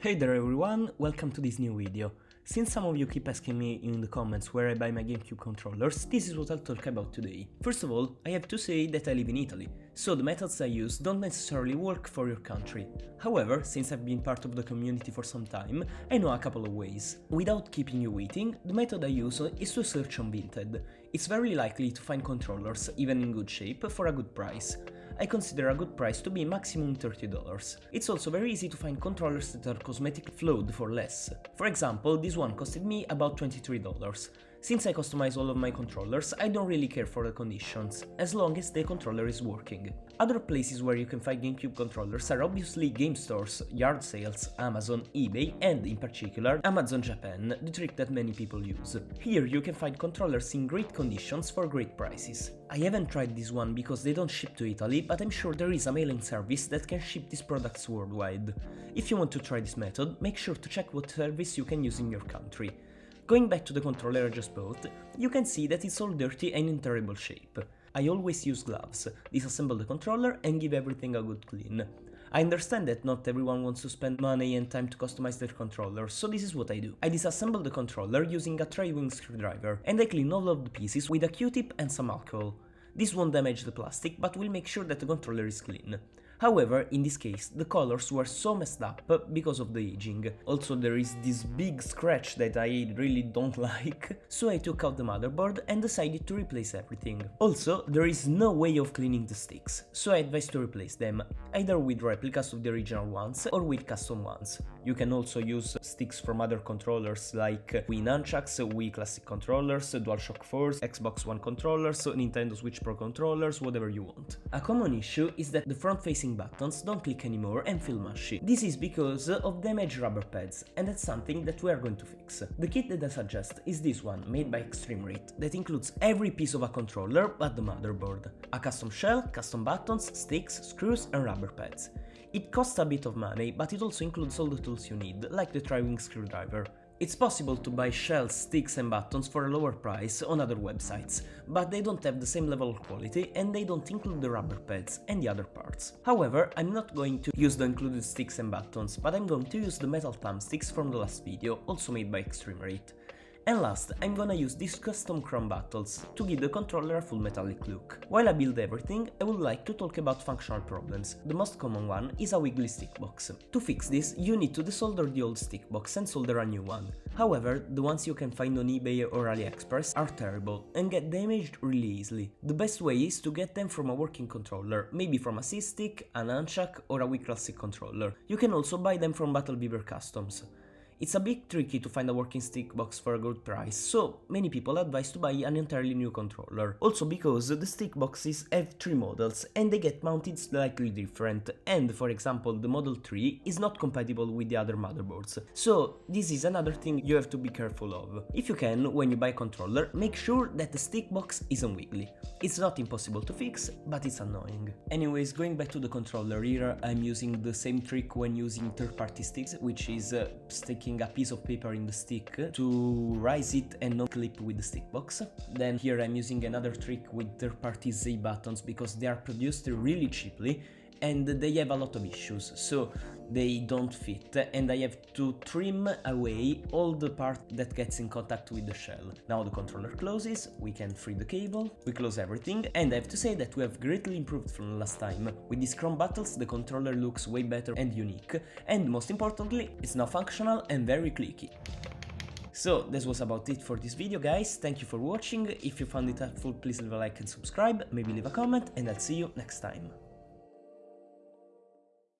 Hey there everyone, welcome to this new video. Since some of you keep asking me in the comments where I buy my Gamecube controllers, this is what I'll talk about today. First of all, I have to say that I live in Italy, so the methods I use don't necessarily work for your country. However, since I've been part of the community for some time, I know a couple of ways. Without keeping you waiting, the method I use is to search on Vinted. It's very likely to find controllers, even in good shape, for a good price. I consider a good price to be maximum $30. It's also very easy to find controllers that are cosmetic flawed for less. For example, this one costed me about $23. Since I customize all of my controllers, I don't really care for the conditions, as long as the controller is working. Other places where you can find Gamecube controllers are obviously game stores, yard sales, Amazon, eBay, and in particular Amazon Japan, the trick that many people use. Here you can find controllers in great conditions for great prices. I haven't tried this one because they don't ship to Italy, but I'm sure there is a mailing service that can ship these products worldwide. If you want to try this method, make sure to check what service you can use in your country. Going back to the controller I just bought, you can see that it's all dirty and in terrible shape. I always use gloves, disassemble the controller and give everything a good clean. I understand that not everyone wants to spend money and time to customize their controller, so this is what I do. I disassemble the controller using a tri-wing screwdriver, and I clean all of the pieces with a Q-tip and some alcohol. This won't damage the plastic, but will make sure that the controller is clean. However, in this case, the colors were so messed up because of the aging. Also, there is this big scratch that I really don't like, so I took out the motherboard and decided to replace everything. Also, there is no way of cleaning the sticks, so I advise to replace them, either with replicas of the original ones or with custom ones. You can also use sticks from other controllers like Wii Nunchucks, Wii Classic controllers, DualShock 4s, Xbox One controllers, Nintendo Switch Pro controllers, whatever you want. A common issue is that the front-facing buttons don't click anymore and feel mushy. This is because of damaged rubber pads, and that's something that we are going to fix. The kit that I suggest is this one, made by Extreme Rate, that includes every piece of a controller but the motherboard. A custom shell, custom buttons, sticks, screws and rubber pads. It costs a bit of money, but it also includes all the tools you need, like the tri-wing screwdriver. It's possible to buy shells, sticks and buttons for a lower price on other websites, but they don't have the same level of quality and they don't include the rubber pads and the other parts. However, I'm not going to use the included sticks and buttons, but I'm going to use the metal thumbsticks from the last video, also made by Extreme Rate. And last, I'm gonna use these custom chrome buttons to give the controller a full metallic look. While I build everything, I would like to talk about functional problems. The most common one is a wiggly stick box. To fix this, you need to desolder the old stick box and solder a new one. However, the ones you can find on eBay or AliExpress are terrible and get damaged really easily. The best way is to get them from a working controller, maybe from a C-Stick, a Nunchuck or a Wii Classic controller. You can also buy them from Battle Beaver Customs. It's a bit tricky to find a working stick box for a good price, so many people advise to buy an entirely new controller. Also because the stick boxes have 3 models and they get mounted slightly different, and for example the Model 3 is not compatible with the other motherboards, so this is another thing you have to be careful of. If you can, when you buy a controller, make sure that the stick box isn't wiggly. It's not impossible to fix, but it's annoying. Anyways, going back to the controller here, I'm using the same trick when using third-party sticks, which is sticking a piece of paper in the stick to rise it and not clip with the stick box. Then here I'm using another trick with third-party Z buttons because they are produced really cheaply and they have a lot of issues, so they don't fit and I have to trim away all the part that gets in contact with the shell. Now the controller closes, we can free the cable, we close everything, and I have to say that we have greatly improved from last time. With these chrome buttons the controller looks way better and unique, and most importantly, it's now functional and very clicky. So, this was about it for this video guys, thank you for watching. If you found it helpful, please leave a like and subscribe, maybe leave a comment, and I'll see you next time.